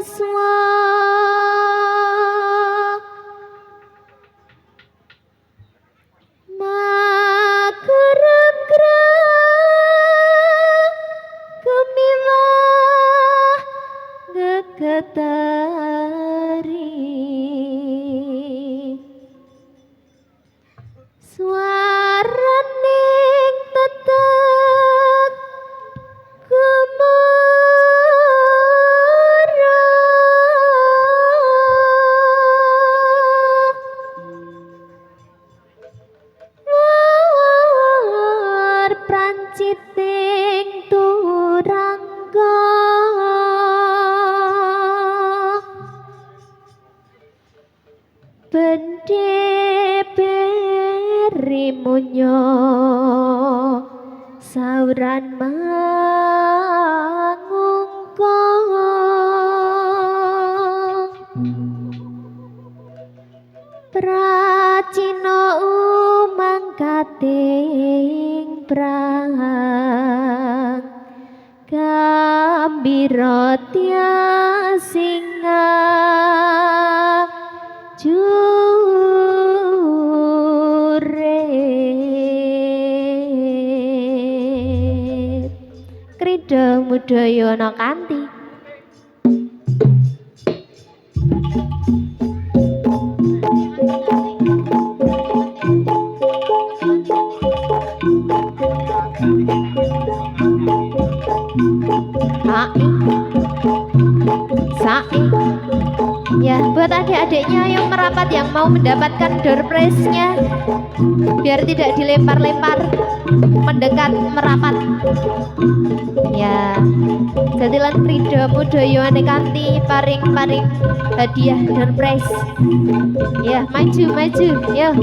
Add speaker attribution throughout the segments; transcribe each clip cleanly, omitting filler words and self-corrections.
Speaker 1: swa magerakra kemiwah gegetari swaraning tetek gemarah pranciting turangga bendhe beri munyo sauran mangungkong pracina umangkating prang gambira singa juret krida mudayana kanthi Sae ya buat adik-adiknya yang merapat yang mau mendapatkan door prize-nya biar tidak dilempar-lempar mendekat merapat ya jadilan krida mudayane kanthi paring-paring hadiah door prize ya maju ya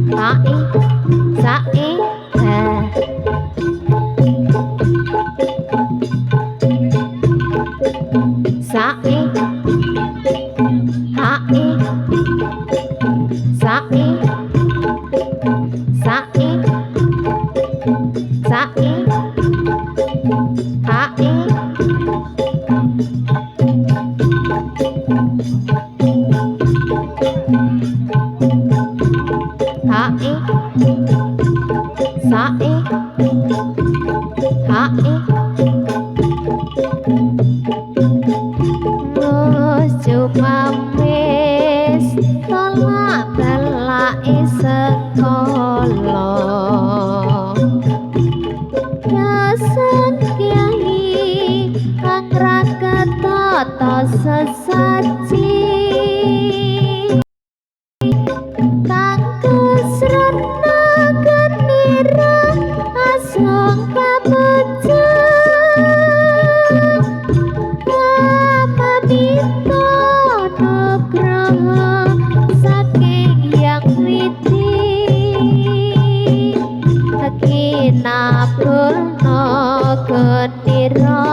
Speaker 1: sae sae cuma wis tolak belake sekolah dasar kiai anggra ketata sesaji tangkus rena genira asong pamuja Napurno ketira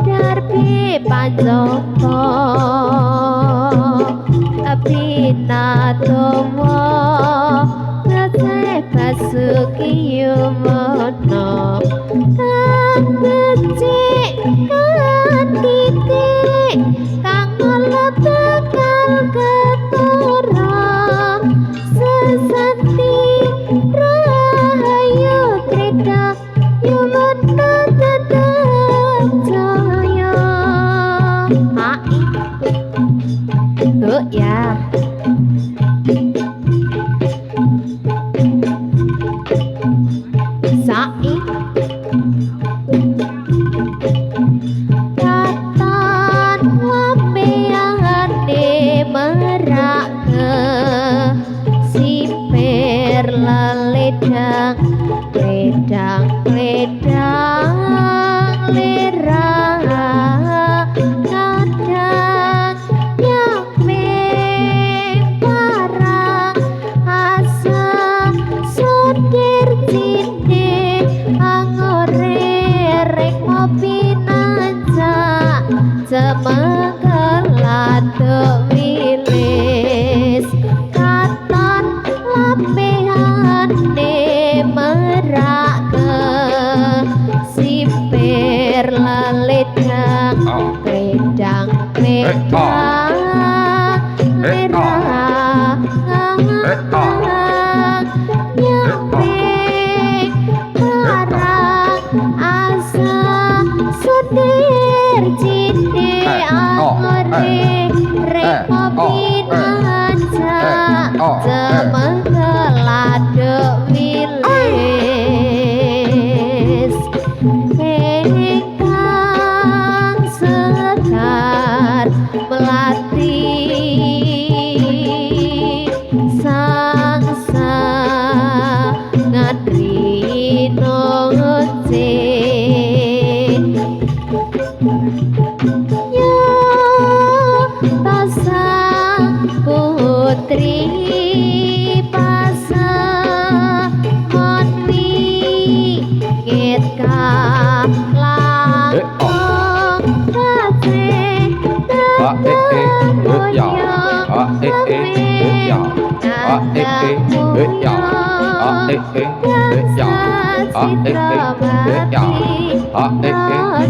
Speaker 1: darbi panjoko abinatomo ngase basuki yumono kang becik kan titik kang lebekal ketara sesanti rahayu krida yumono tetep jaya ya sae katan lambeane merak ke siper leledang ledang lerah kadang nyampe parang asa sodir cinde angore rek ngopi nanca cemekelat wilis katon lambeane merak ke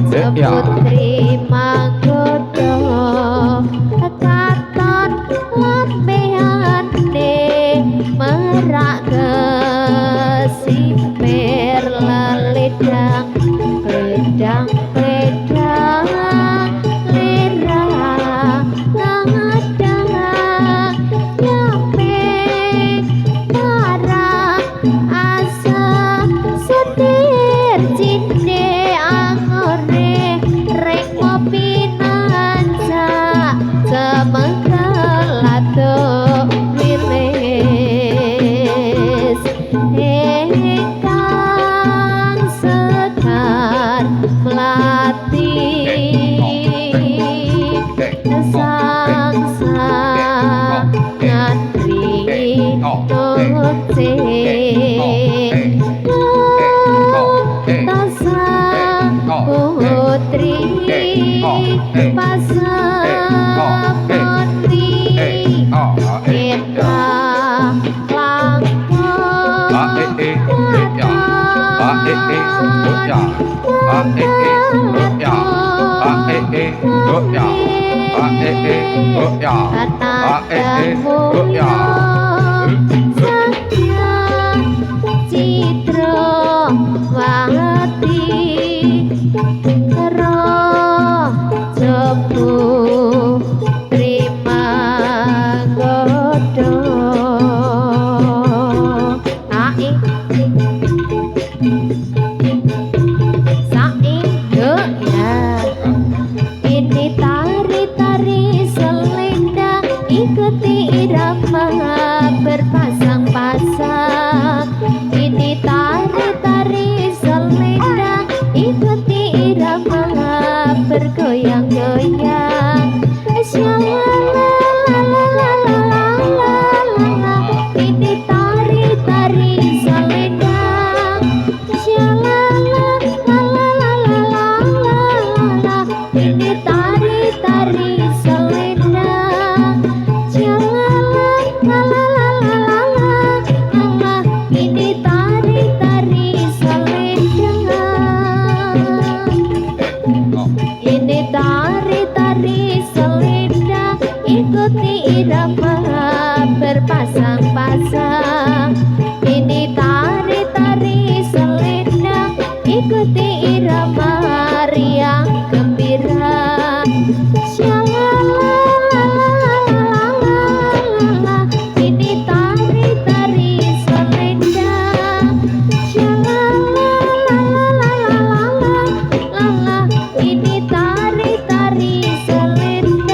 Speaker 1: Putri Magodo katon lambehane merak kesipir leledang pedang pedang lera ngadang nyampe para asa setir cinde angore rek ngopi nanca semengkelato wilis engkang sekar melati sangsa ngantri nutse tasa putri pasaponi kita Citra Wati Roh Jebu Terima Godo Saing yuk ya ini tari-tari selendang ikuti irama berpasang-pasang ini tari-tari selendang ikuti irama bergoyang-goyang shalalalalalalalala ini tari-tari selendang shalalalalalalalala ini tari-tari selendang shalalalalalalalala ini tari-tari selendang ini tari-tari selendang ikuti irama berpasang-pasang ini tari-tari selendang ikuti irama riang gembira shalalalalalalalala ini tari-tari selendang shalalalalalalalala ini tari-tari selendang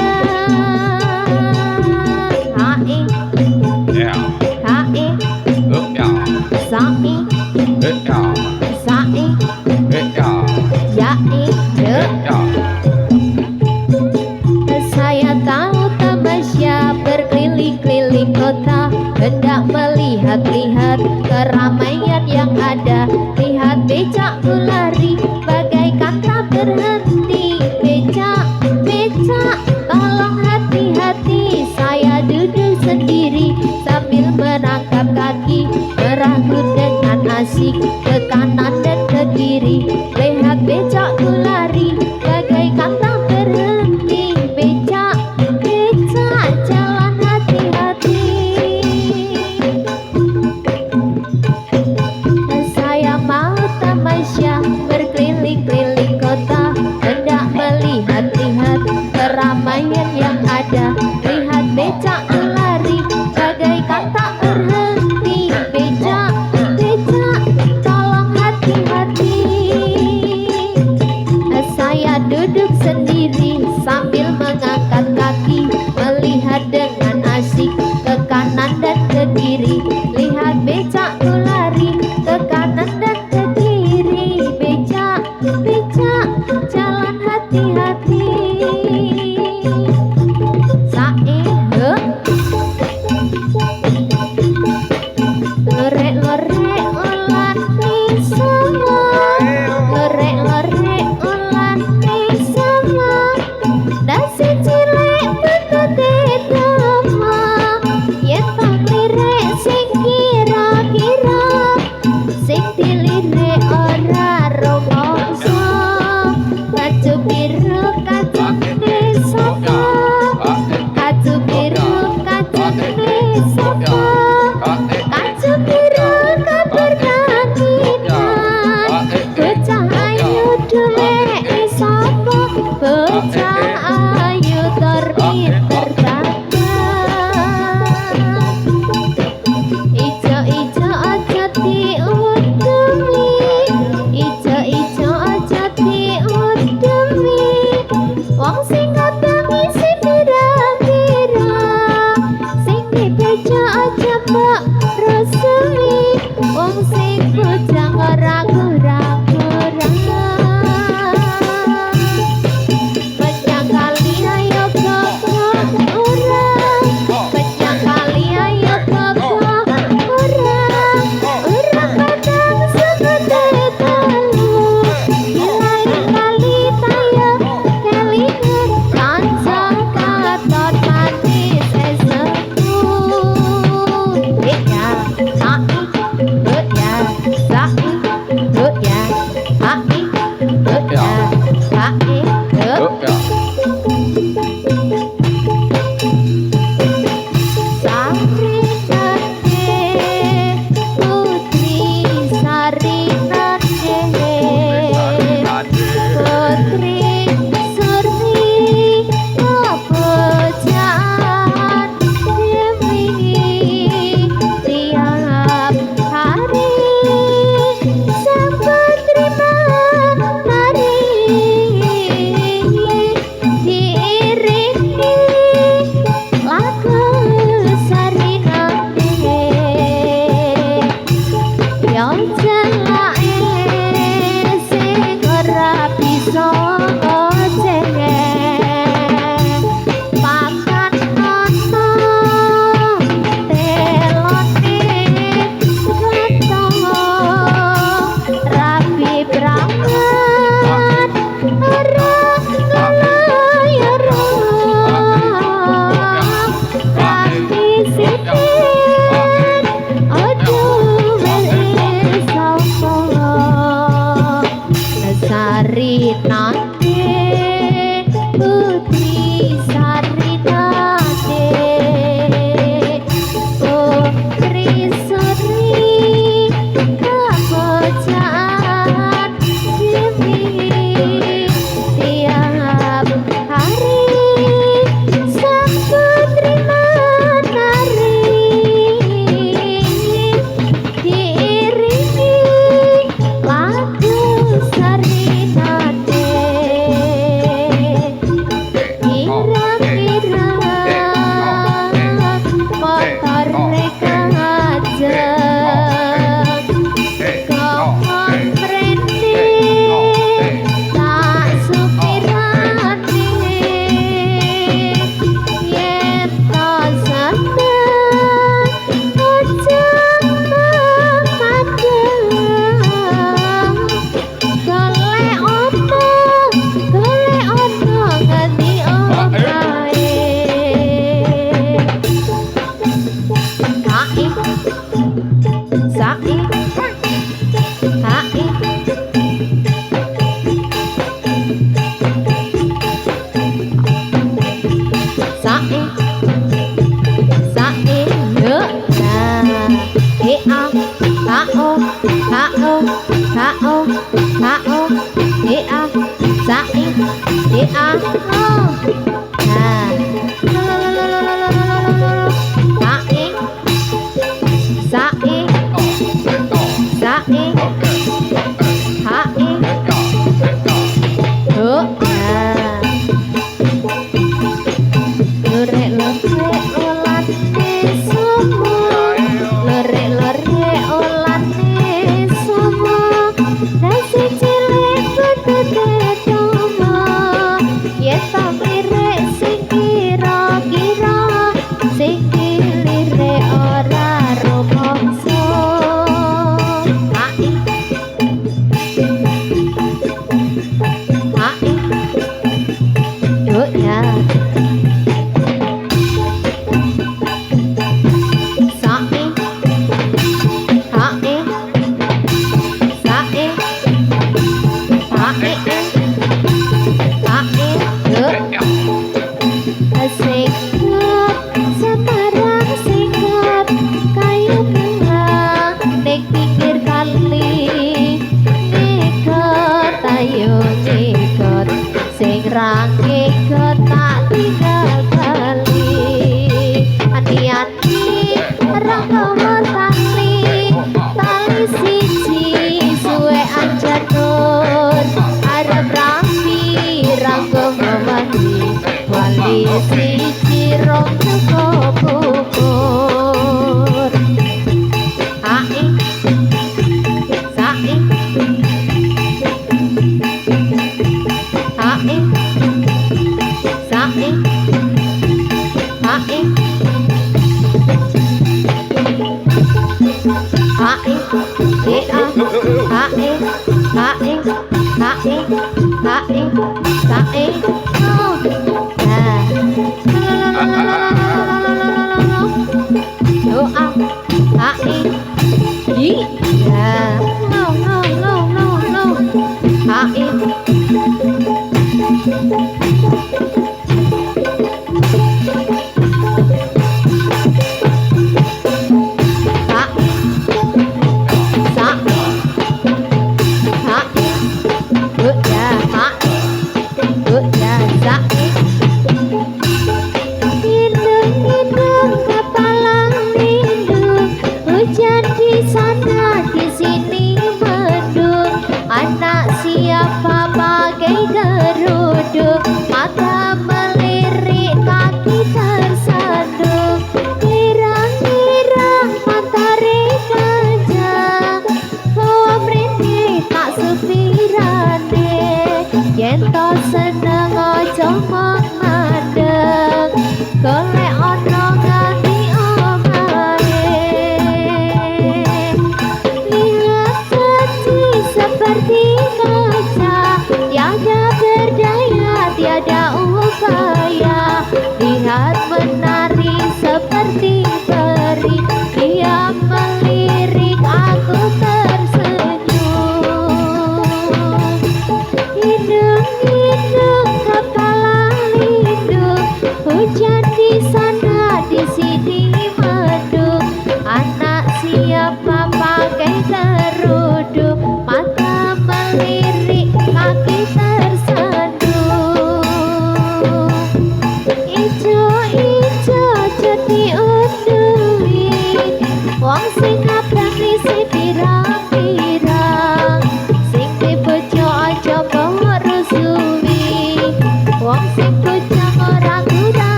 Speaker 1: hae hae sae sae yae saya tahu tamasya berkeliling-keliling kota hendak melihat-lihat keramaian yang ada lihat becak lari bagaikan tak berhenti becak becak tolong hati-hati saya duduk sendiri sambil merangkap kaki meragu dengan asik ke kanan dan ke kiri lihat becak lari bagaikan tak berhenti becak becak jalan hati-hati saya mau tamasya berkeliling-keliling kota hendak melihat-lihat keramaian yang ada lihat becak lari bagaikan tak berhenti becak becak tolong hati-hati sing dilire ora rumangsa kaju biru kajune sapa kaju biru kajune sapa kaju biru kaberdanginan bocah ayu duwe sapa bocah ayu tur pinter ijo-ijo aja diudemi ijo-ijo aja diudemi wong sing ngodangi sing pira-pira sing dibejo aja mbok resmi wong sing bujang ora kurang-kurang banyak kali ayo goblok orang banyak kali ayo goblok orang kadang segede telu lain kali tayo kelingan kanca katon manis esebut ya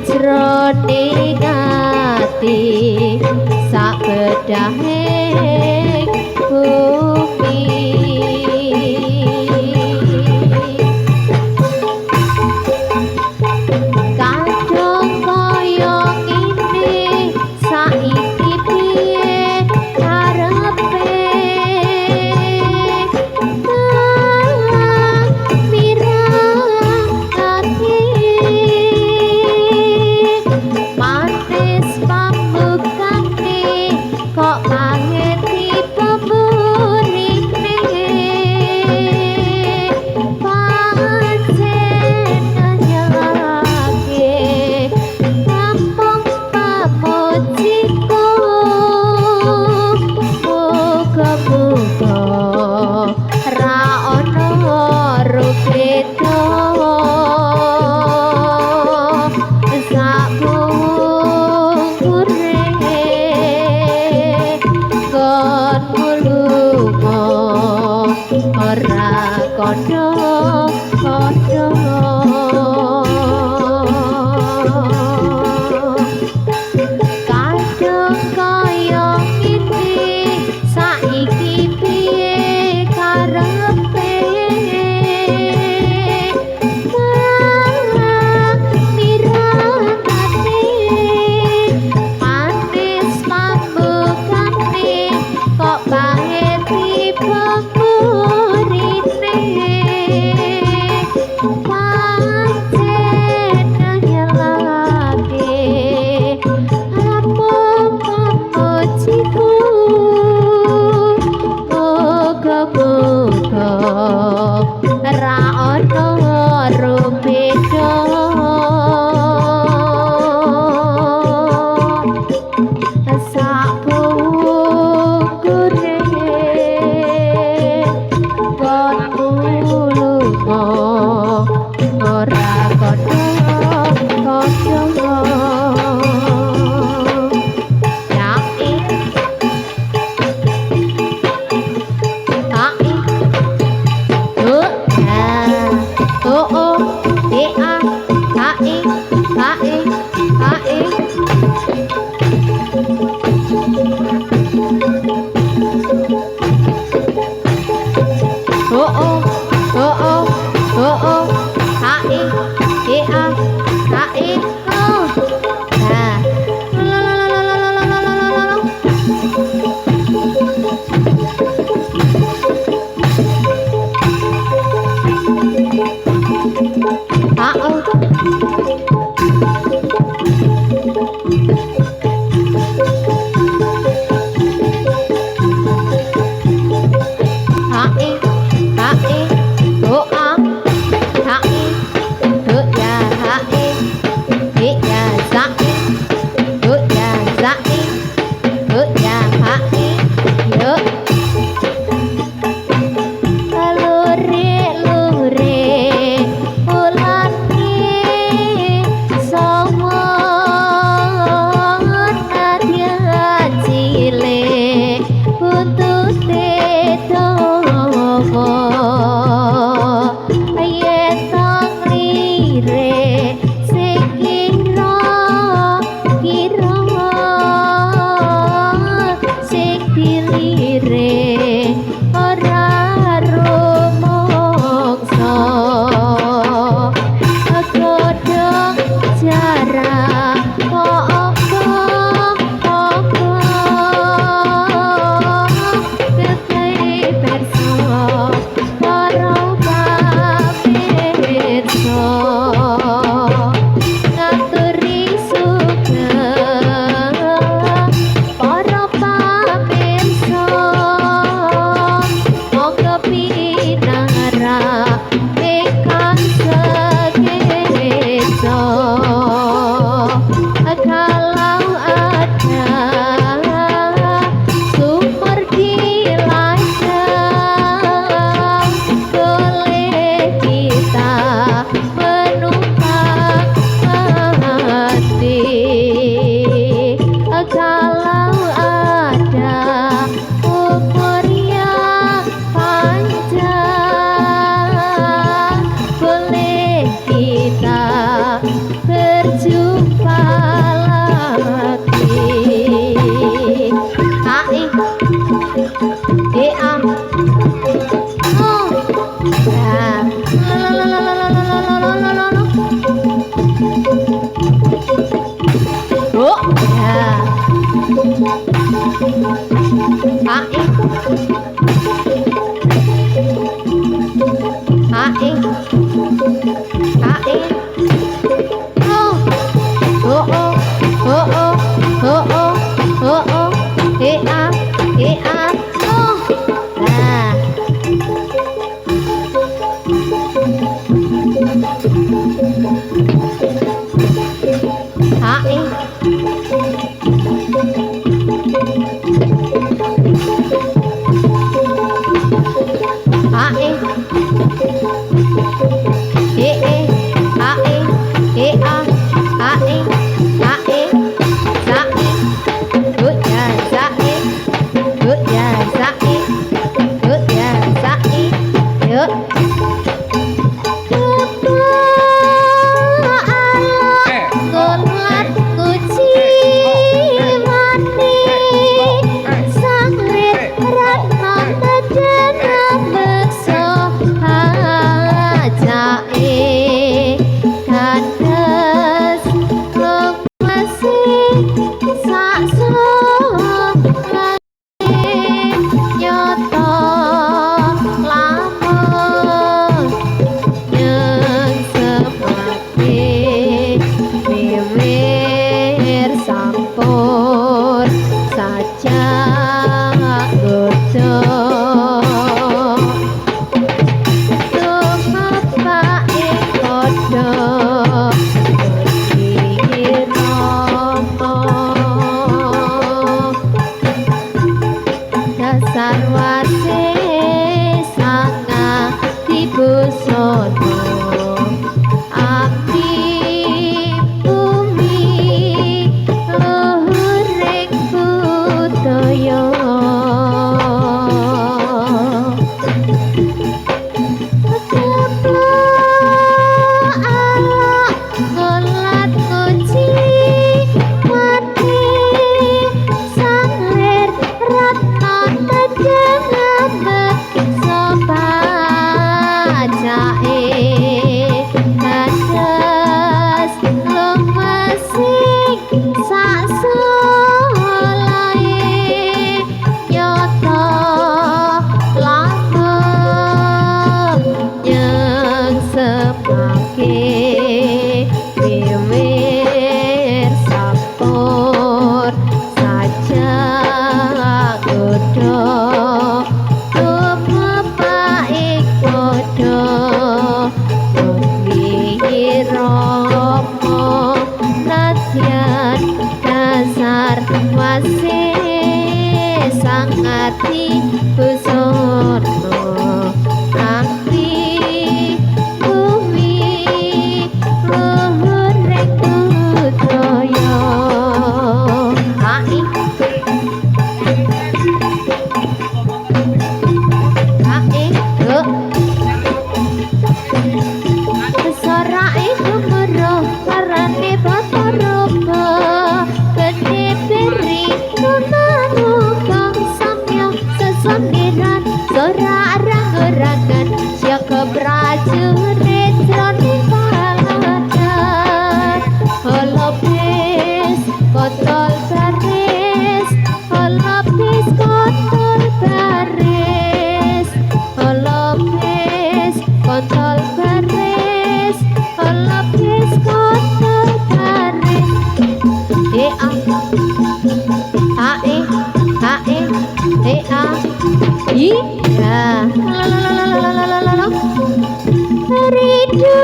Speaker 2: jroning ati sak bedahing bumi. Kadung kaya ngene saiki piye karepe manis pambukane kok kangen ra ono rupedo sabukure kon lunga ora kono kono ati busana akti bumi luhur rek budaya ai Sorai gemuruh arane batoroba gede beri nunanu kang samya sesondiran sora arang-arangan siaga prajurit jroning paladan holopis kotol baris holopis kotol baris holopis kotol baris holopis kotol baris ae iya la rindu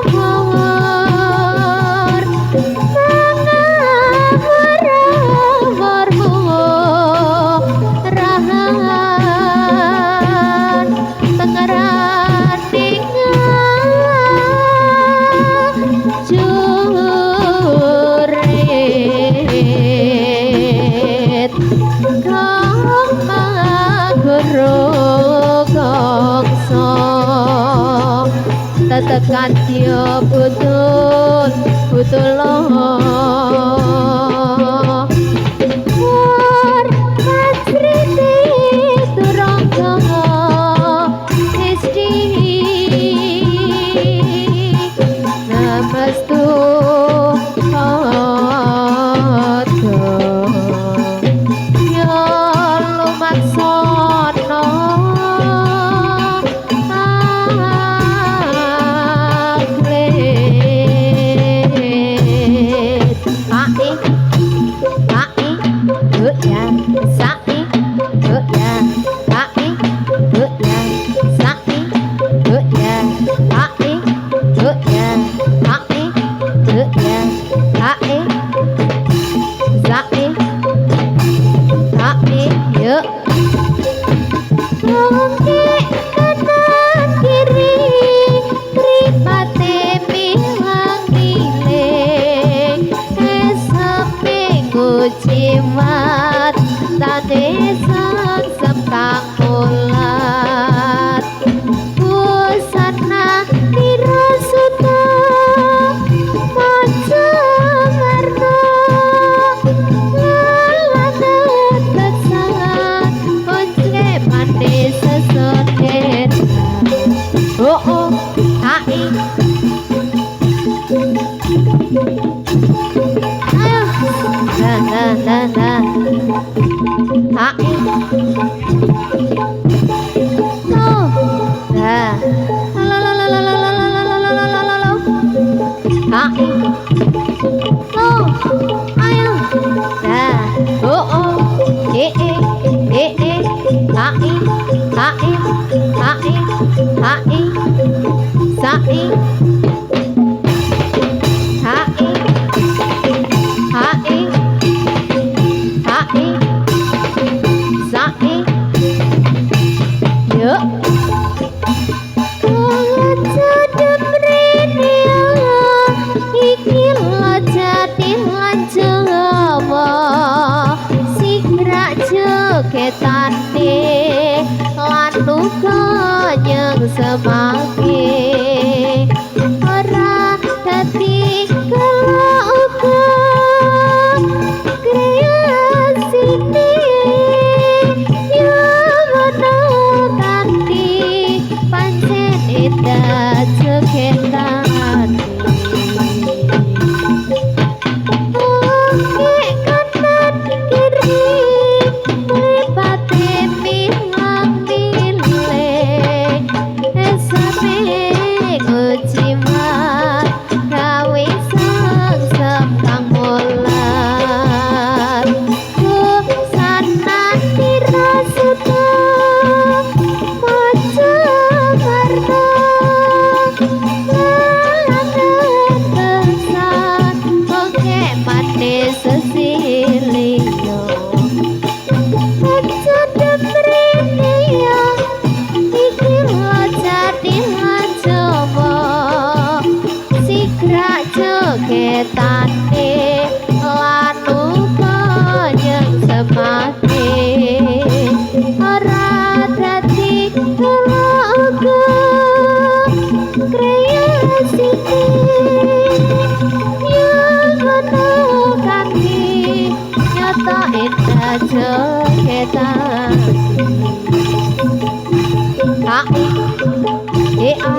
Speaker 2: mawar mawar rahan pengeran jurit kang magoro gongso tetekan dia butul War majriti turangga isti namastu pada ya lumaksana jimat tane sang septak mulat busana dirasuta macam warna lalanan besan koncle manis sesonet oh hai na hai no la hai no ayo oh hai sai ketane lan luka nyeng semake ora dadi kala uga kreasine ya ngono kanthi pancen edah jeketane Sesili kita indah jogetan A E A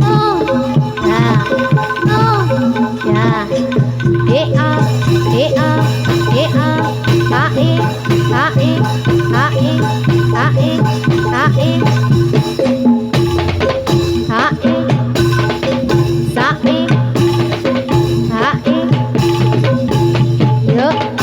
Speaker 2: oh ya oh ya E A E A E A A E A E A E A E A E A E Sa E A E yuk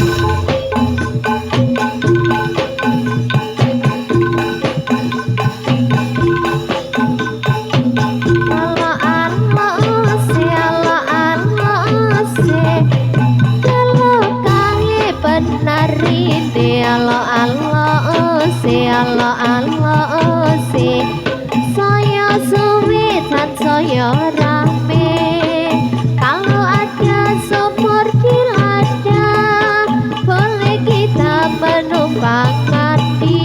Speaker 2: saya suwi dan saya rame kalau ada sumur di ladang boleh kita menumpang mati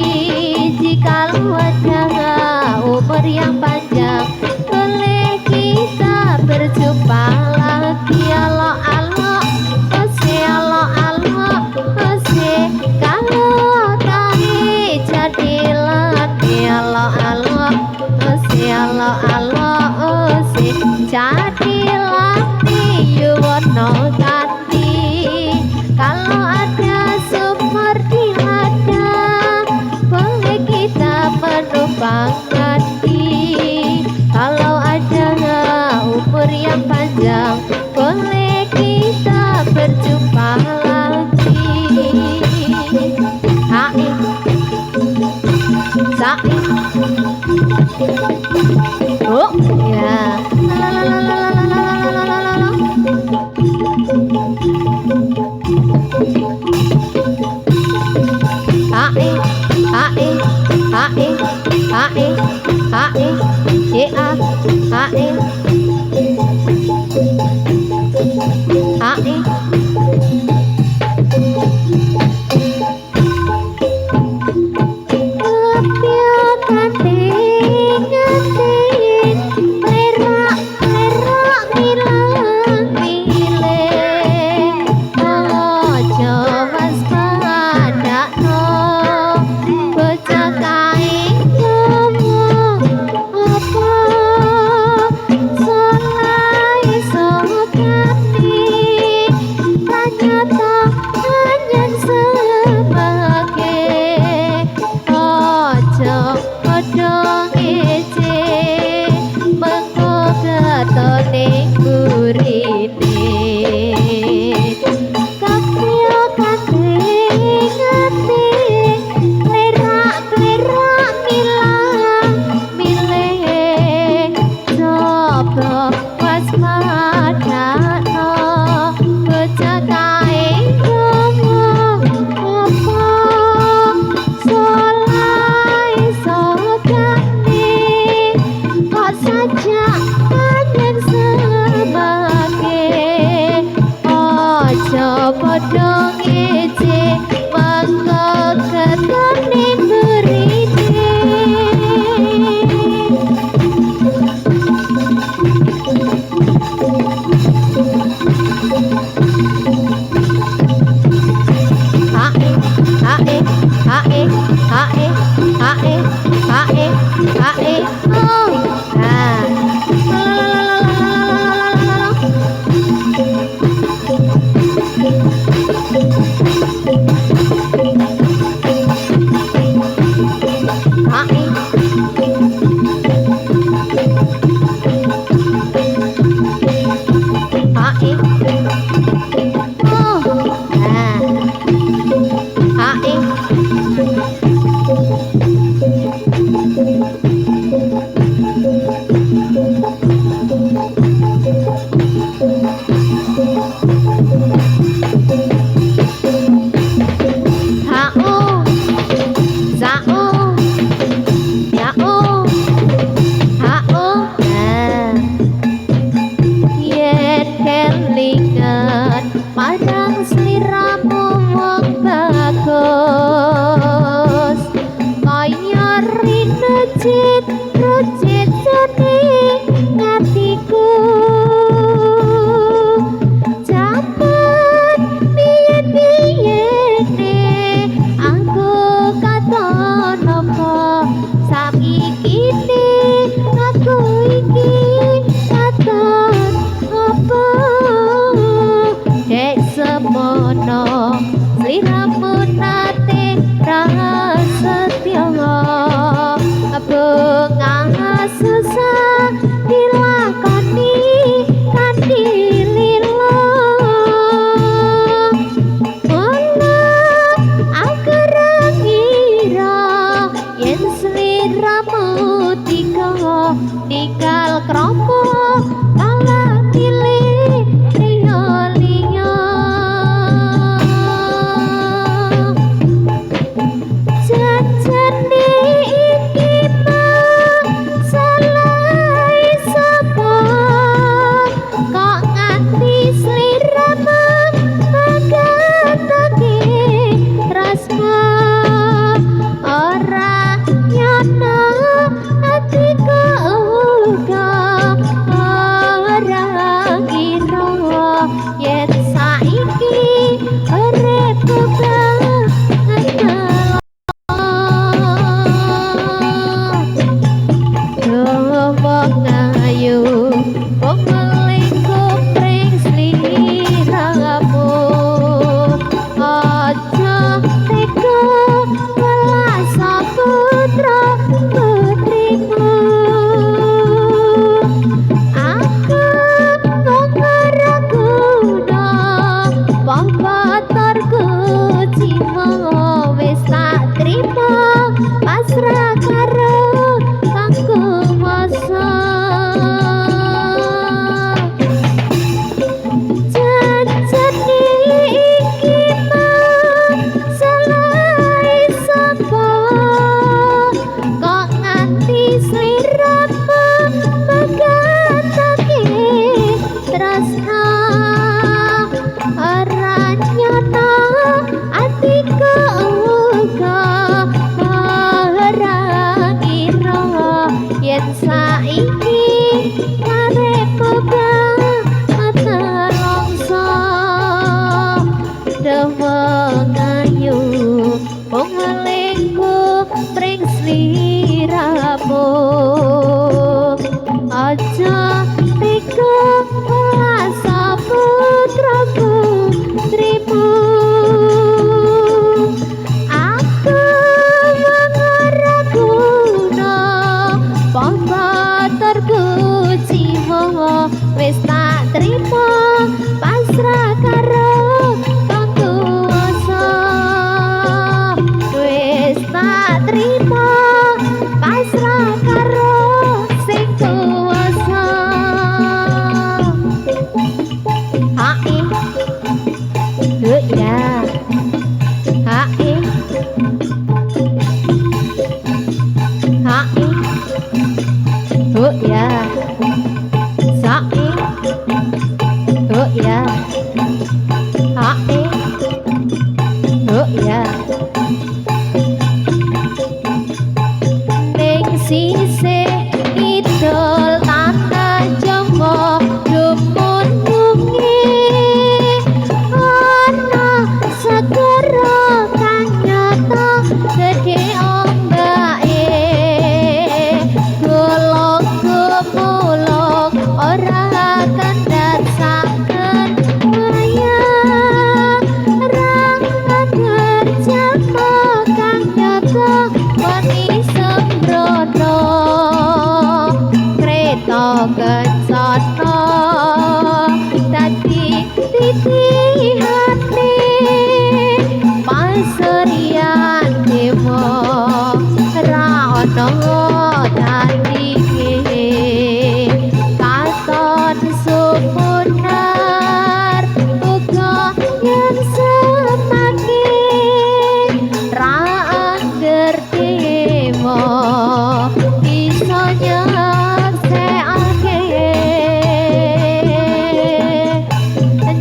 Speaker 2: jikalau ada umur yang panjang boleh kita berjumpa lagi alo alo ose alo alo ose kalau kami jadilah alo alo ose alo alo ose jadilah yuwono ganti kalau ada sumur di ladang boleh kita menumpang ganti kalau ada umur yang panjang boleh kita berjumpa lagi Hai Sai oh ya la la la la la la la la la la Hai Hai Hai Hai Hai E A Hai Hai
Speaker 1: mono sliramu nate prasetya bengah susah dilakoni kanthi lila ana agerangira yen sliramu tinggal krama malah pilih liya-liya jajane iki mah salai sapa kok nganti sliramu magatake tresna ora nyono atiku uga ora kira yen saiki uripku wong ayu wong melingkup pring sliramu aja tega welas putra putriku aku wong ora guna papatarku cima wis tak trima pasrah karo kanggo masa jajane iki mah salai sapa kok nganti sliramu magatake tresna ora nyono atiku uga ora kira yen saiki karepku banget longso deweng ayu wong melingkup pring sliramu aja tega welas putra putrimu aku wong ora guna papatarku cima wis tak trima pasrah karo kanggo asa wis tak trima pasrah karo sing kuwasa hae ya hae hae ya sae ya hae ya ning sisih kidul tanah Jawa dumun bungi ana segara kang nyata gedhe ombake golok gumulok ora kandhat saken wayah rang kerjapa kang nyata wani sembrono kreta kencana dadi titihane paserian dewa ra ono tandinge katon sumunar uga yen semakin ra angger dewa iso nyekake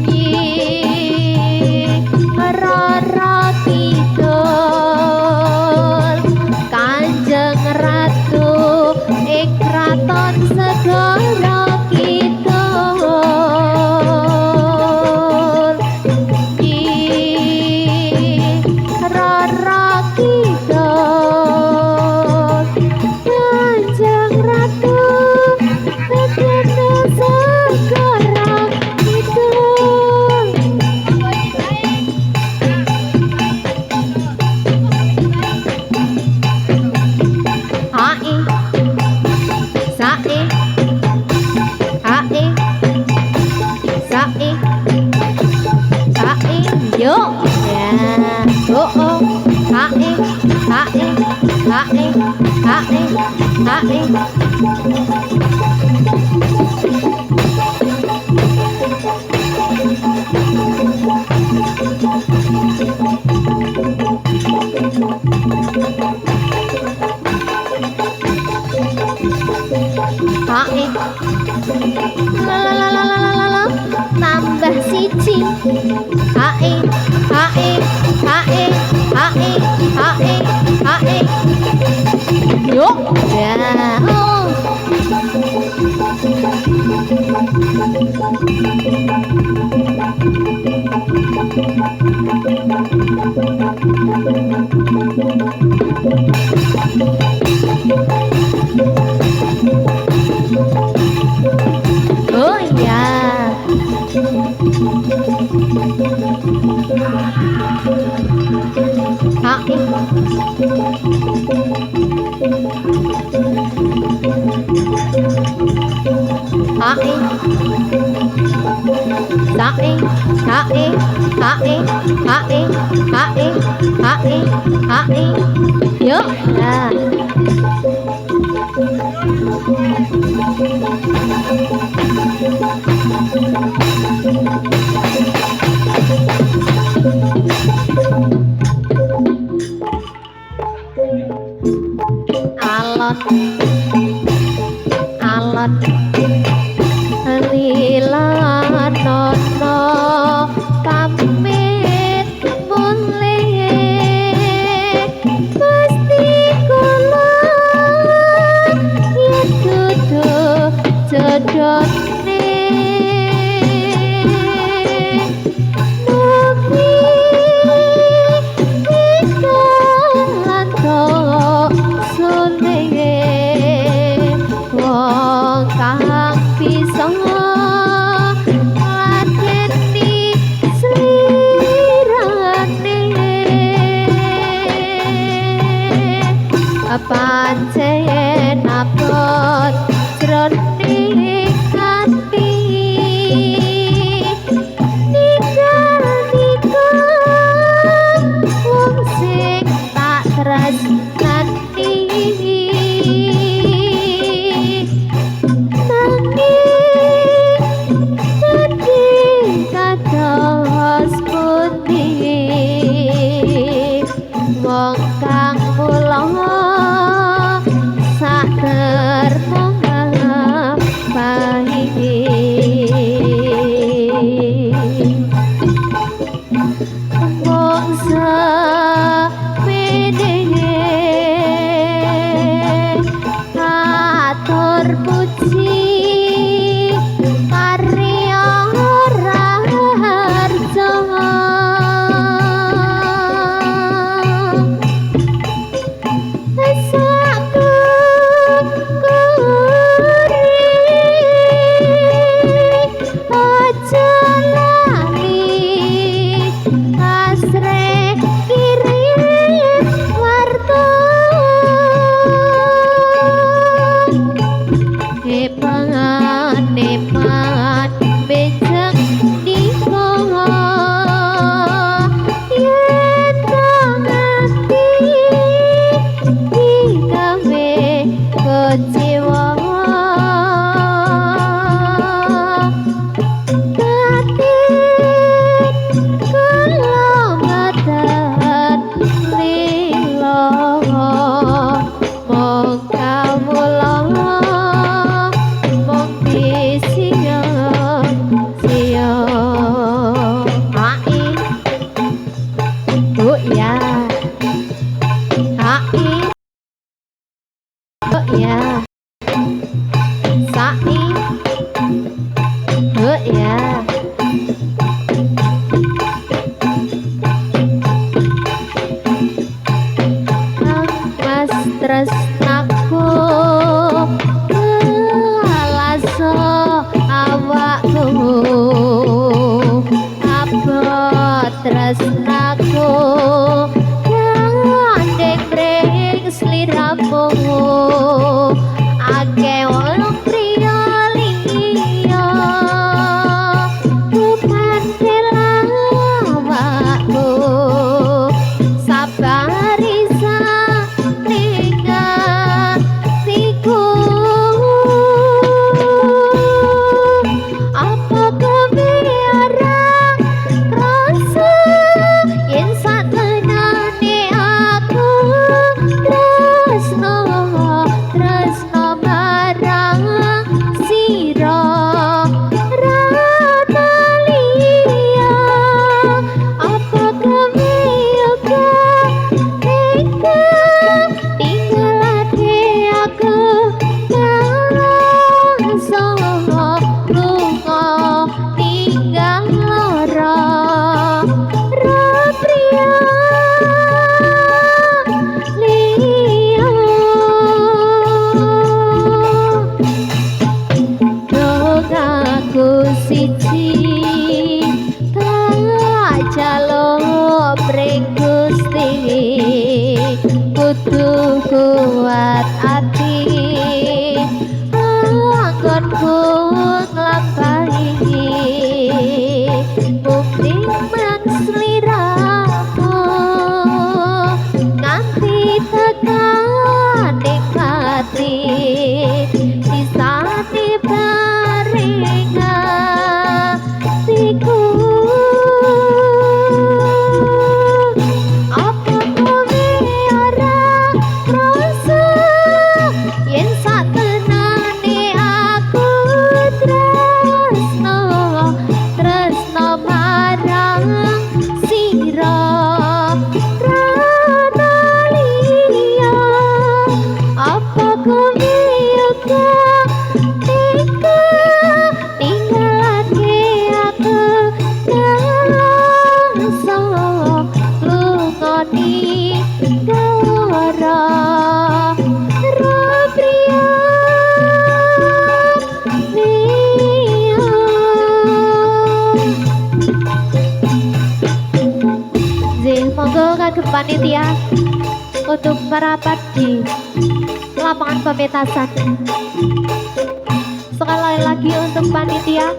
Speaker 1: nyi rara Yuk ya. Oh oh. Hae hae hae hae hae. Hae. Lalalalalalala. Tambah siji. Hae hae hae hae hae hae. Yuk ya. Oh. Oh iya. Hae. Hae. Hae hae hae hae hae hae hae. Yuk ya. Alon alon lila nono pamit mulih mesti kula yen dudu jodone mugi ikanto sune wong kang bisa ngladeni slirane pancen abot jroning ati ninggal wong sing tak tresnani nanging sedih kados pundi wong kang mula sak termongah bayi wong sepene atur puji karya raharja saku kuri aja lali asre kirim warta nepan becek diko yen ngati digawe kecewa batin kelamatan lilo mong kawula mong disia sia hae oh ya hae oh ya sae oh ya mas tresnaku alaso awakku abot tresnaku gandeng breng sliramu akeh wong priya liya bukan kelawak aku sabari ning atiku. Apa kowe ora krasa yen satenane aku tresno marang sira Ratalia. Apa kowe uga tega tinggalake aku bangsa lunga tinggal lara Rapria liya. Dogaku siji tak jaluk pring Gusti, kudu kuat ati anggonku nglampahi bukti sliramu nganti tekan nikmati disane bareng atiku. Apa kowe ora krasa yen satenane aku tresno marang sira Ratalia. Apa kowe uga tega tinggalake aku bangsa lunga tinggal lara Rapria liya. Zih, monggo kagem panitia untuk merapat di lapangan pemetasan. Sekali lagi untuk panitia.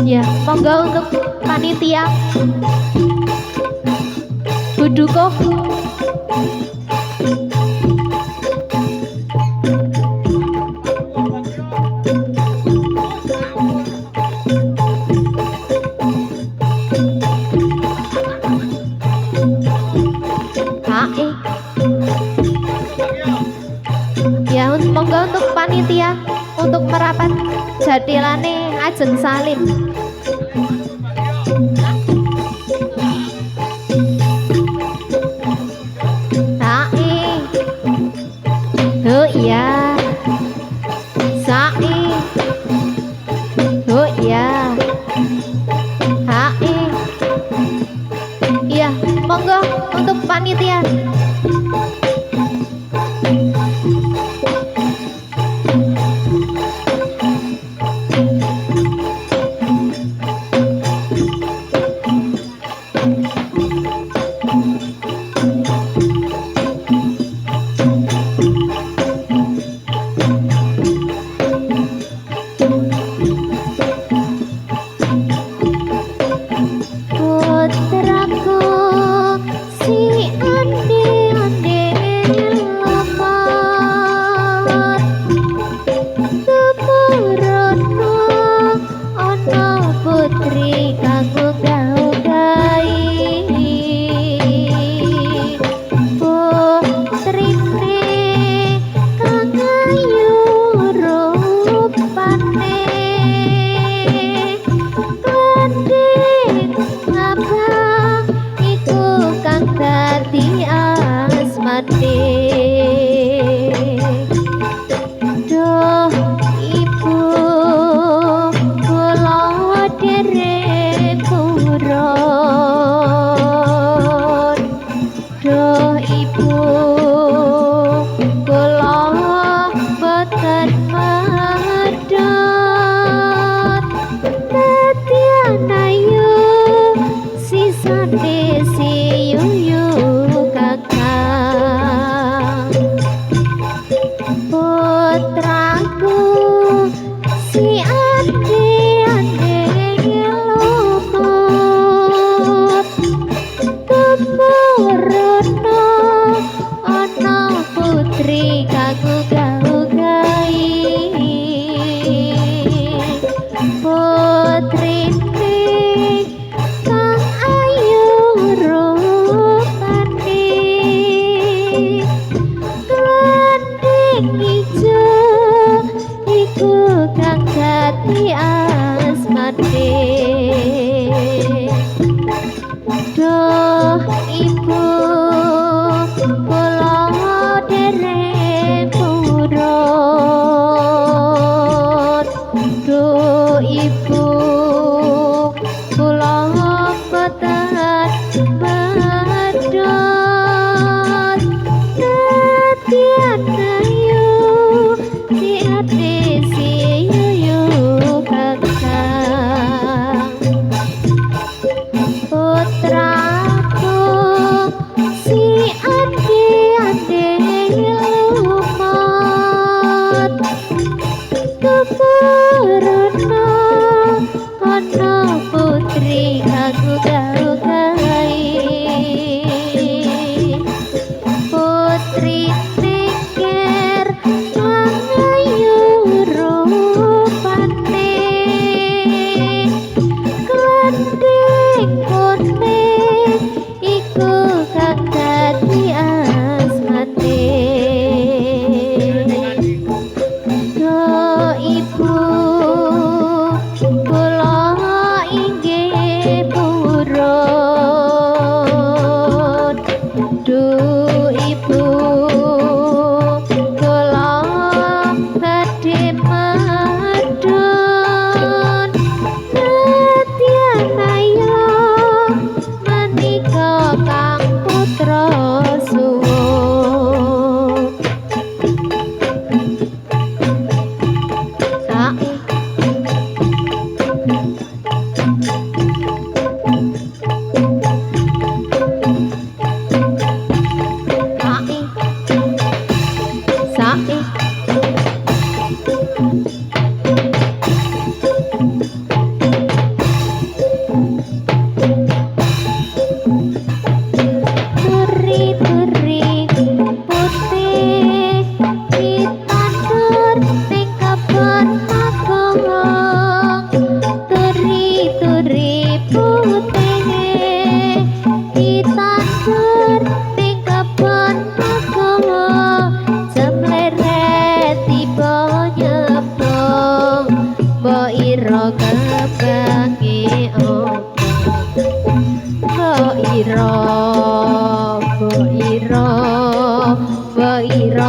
Speaker 1: Ya, monggo untuk panitia. Buduko. Ya, monggo untuk panitia untuk merapat jadilane ajeng salin. Oh iya, sae. Oh iya, hae. Iya, monggo untuk panitia.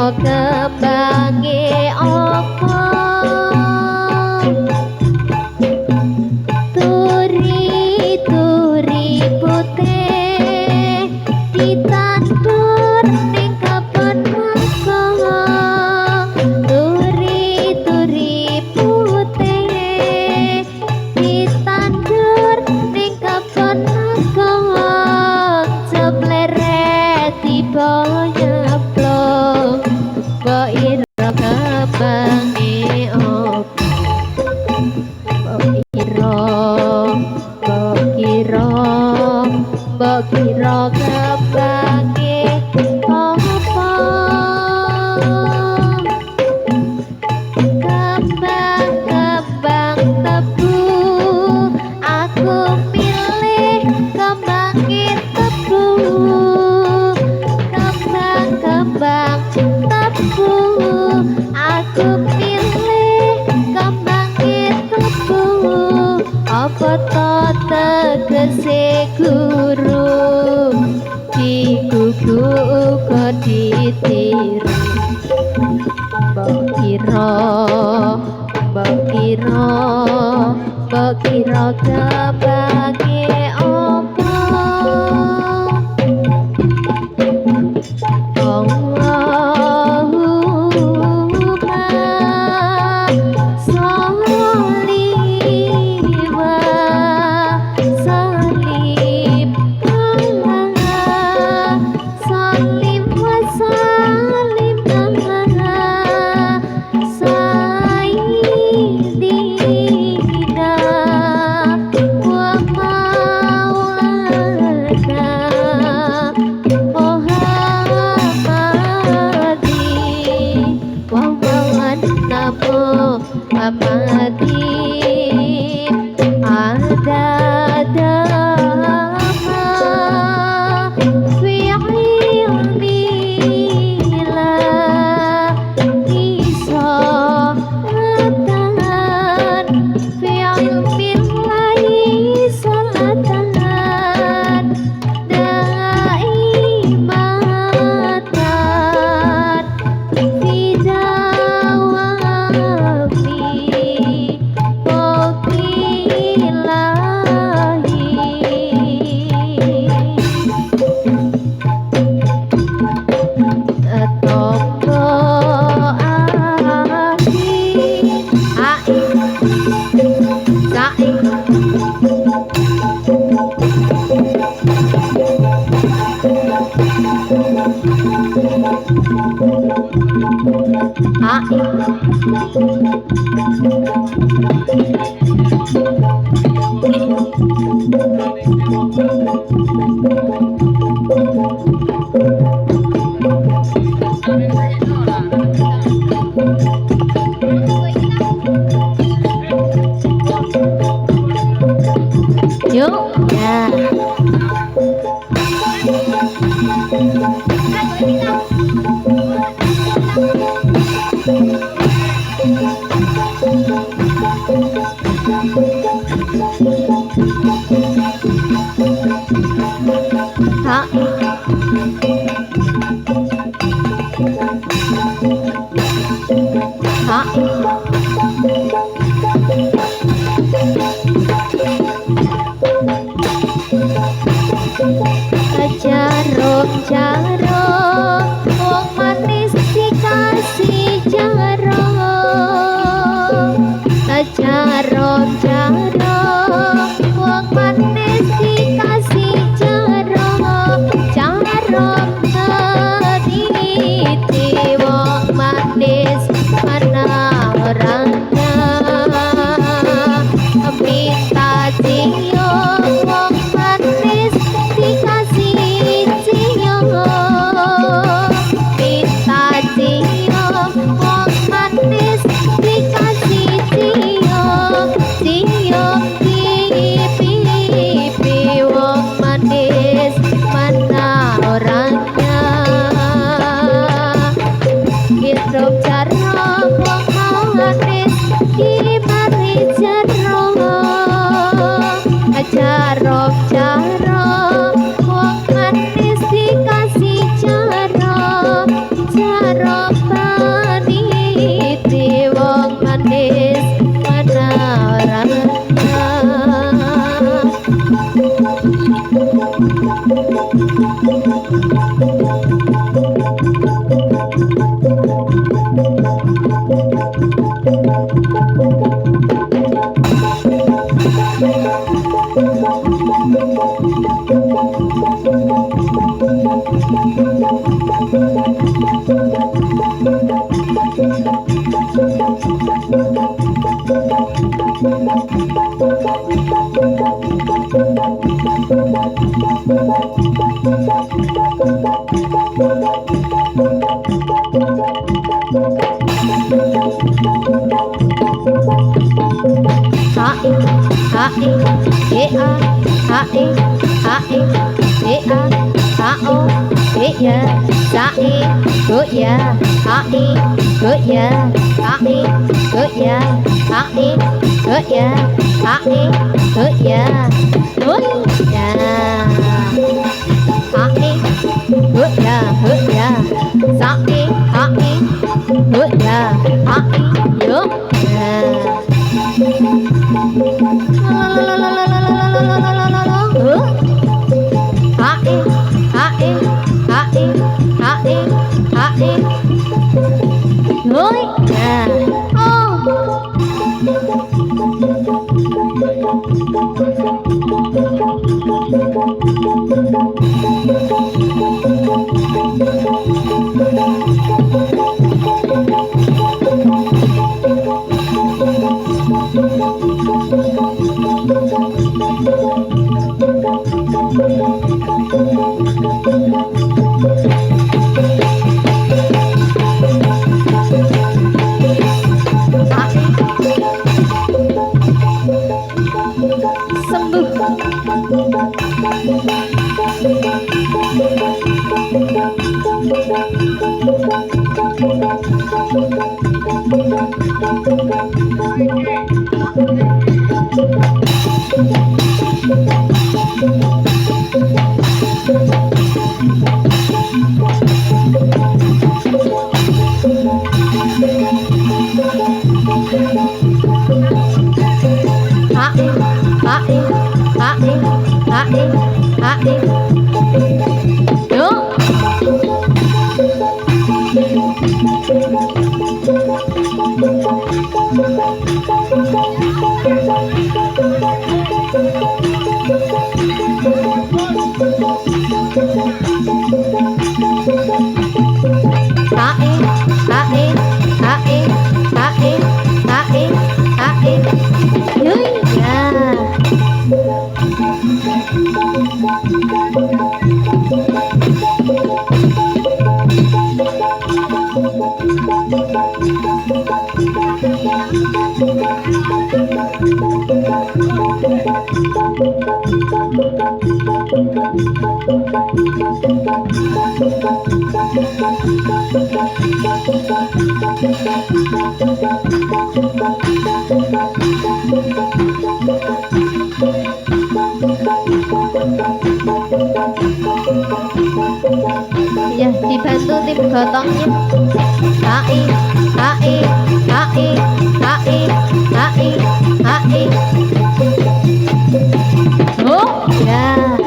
Speaker 1: Kebange opo turi putih ditandur ning kebon mangga turi putih ditandur ning kebon mangga jebleret tiba nyeplok mbok ira kebange opo mbok kira kebange opo kembang tebu aku pilih kembange tebu kembang tebu aku pilih kembange tebu apa to tegese guru digugu uga ditiru mbok kira kebange opo Yuk, ya. Jarum, wong manis dikasih jarum. Jarum, wong manis dikasih jarum. Jarum meniti wong manis mana orang Ya, dibantu tim gotongnya. HI, HI, HI, HI, HI, HI. Oh, ya.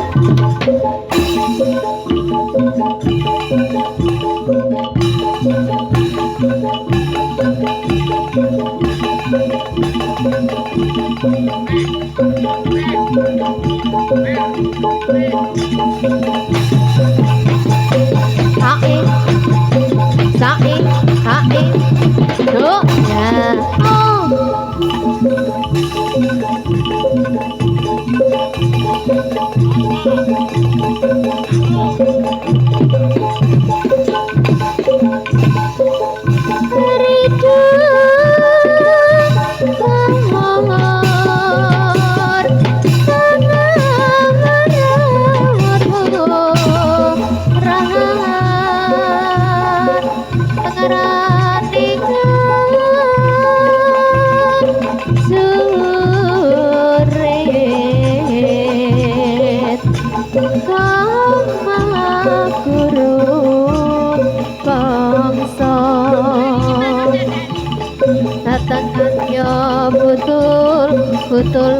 Speaker 1: Betul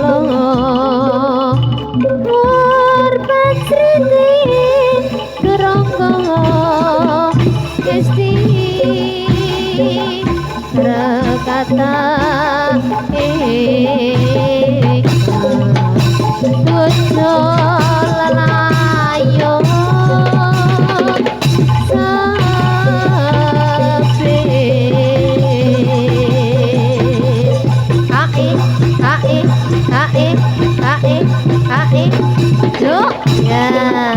Speaker 1: Korban Sriti Geronggo Kesti Rekata Tujo lalayo Sabi Hai Ya.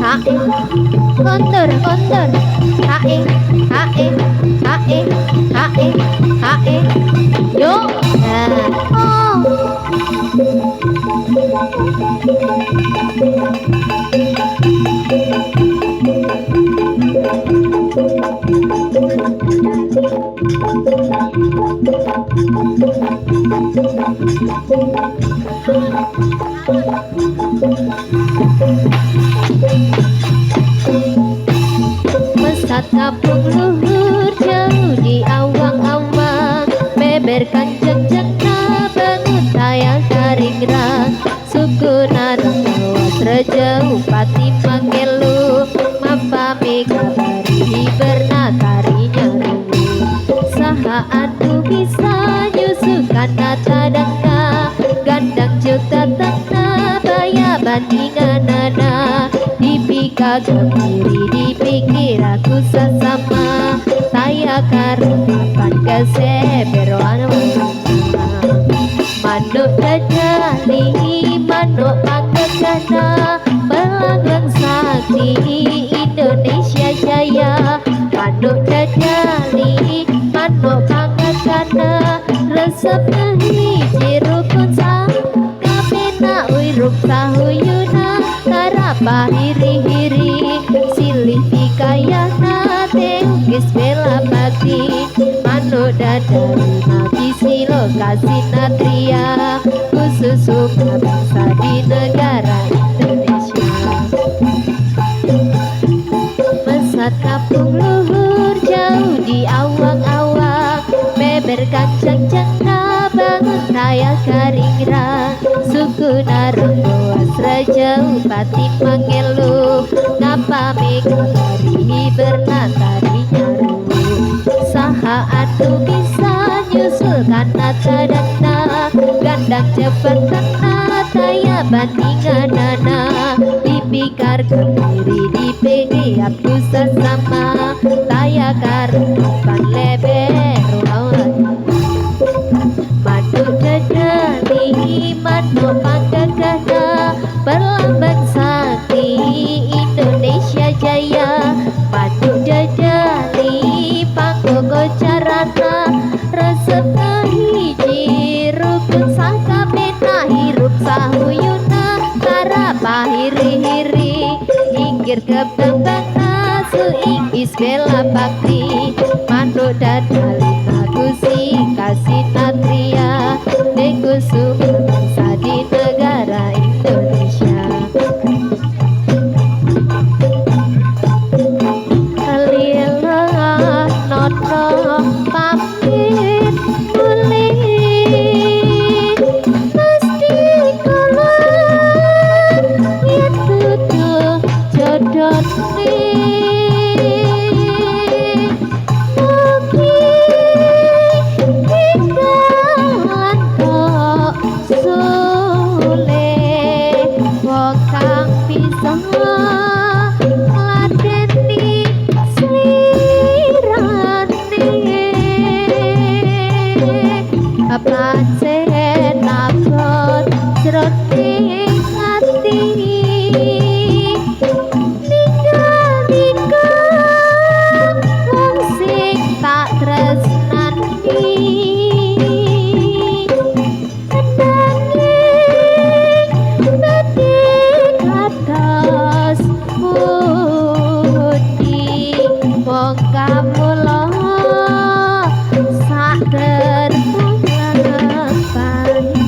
Speaker 1: Hae. Kontur, kontur. Hae, hae, hae, hae, hae. Yo. Nah. Oh. Mesat kampung luhur jauh di awang-awang, beber kanjeng jengna bangun tayang karingrang, suku narang lawas rejauh pati mangelu, mapami kabari bernatari nyaru, saha anu bisa nyusukan nata dangna, gandang juta tengna baya bandinganana, dipika kemiri dipikir aku sesama, saya karupan keseberoan manuk dadali manuk panggegana, pelanggang sakti Indonesia Jaya, manuk dadali manuk panggegana, resep hiji rukun sang kapena uiruk sahuyuna, karapa hiri-hiri silih pikayana, teukis bela bakti, manuk dadali mabisi lokasi natria, khusus suku bangsa di negara Indonesia. Mesat kampung luhur jauh di awang-awang, beber kancang jengna bangun tayang karingrang, suku narang luas rejauh pati mangelu, ngapa megabari bernatari nyaru, saha anu bisa nyusulkan nata dangna, gandang cepet tengna taya bandinganana, dipikar kemiri dipegi aku sesama, taya karupan leber lawan, manuk dadali manuk panggegana, perlambang sakti Indonesia Jaya, manuk dadali panggogo carana, resep hiji rukun sangka bena hirup sahuyuna, karapa hiri-hiri inggir kebangana, suingkis bela bakti, manuk dadali magusi kasih natria, negusu bangsa di negara Indonesia. Kalilah nono pamit mulih, mesti kalah yen tutup jodone, mugi pikangan kok sulih, wong kang bisa ngladeni slirane, pancen abot jroning ati, ninggal-ninggal wong sing tak tresnani, nanging dadi kados pundi, wong kamula sak terpungapani,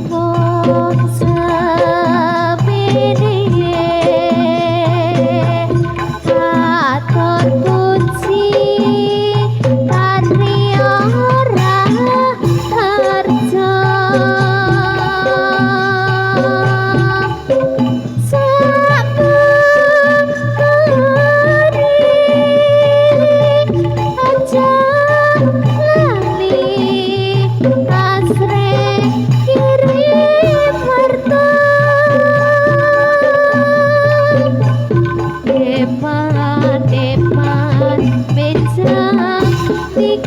Speaker 1: wong semene katon kunci tari ora harja, Depan meja di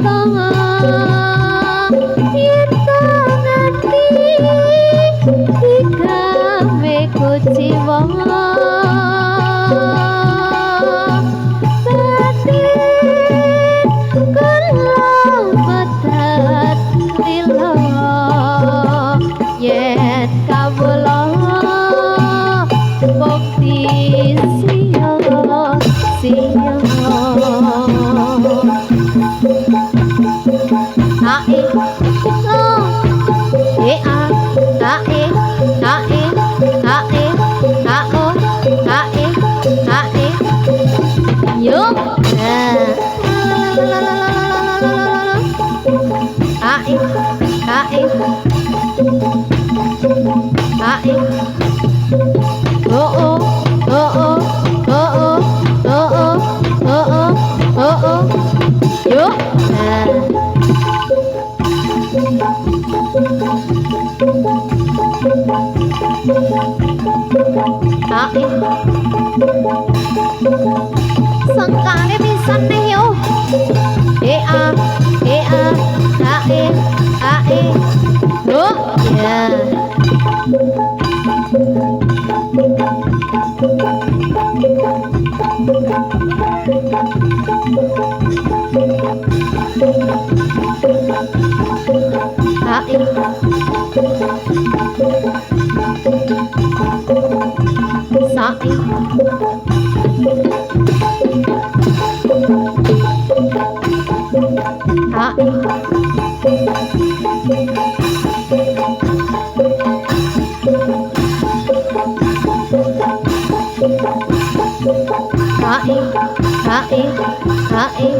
Speaker 2: siyo ae lo e a ae ae ae ao ae ae yo ae ae ae oh oh oh oh oh oh oh oh oh oh oh yo ae sengkane pisan nih yo e a ae ae yo ya ae sae ae ae ae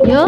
Speaker 2: yo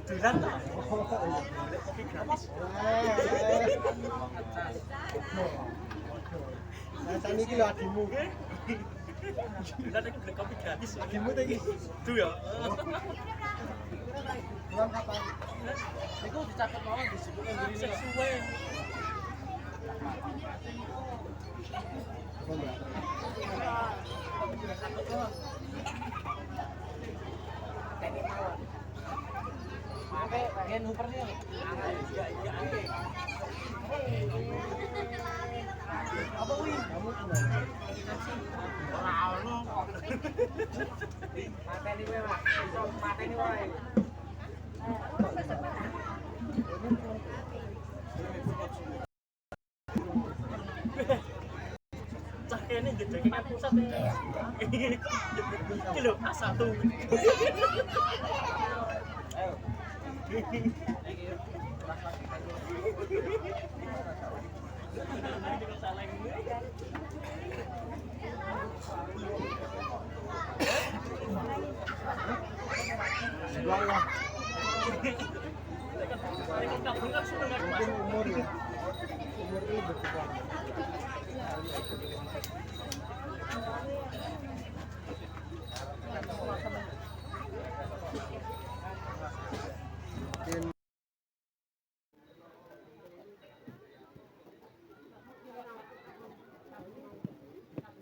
Speaker 3: Dulan ta. Kopi gratis.
Speaker 4: Nah, saat ini lho adimu.
Speaker 3: Dulan iki beli kopi gratis.
Speaker 4: Adimu ta iki.
Speaker 3: Duh ya.
Speaker 4: Pulang kapan?
Speaker 3: Iku dicatet mawon disebut ngene suwe. Sampai pengen nuper nih. Iya. Apa wih?
Speaker 4: Kamu pulang.
Speaker 3: Ora ono. Mateni wae, Mas. Mateni wae. Cah kene jejengan pusat. Iki lho A1. Ayo.
Speaker 4: Mungkin umur ya. Umur ini berkurang.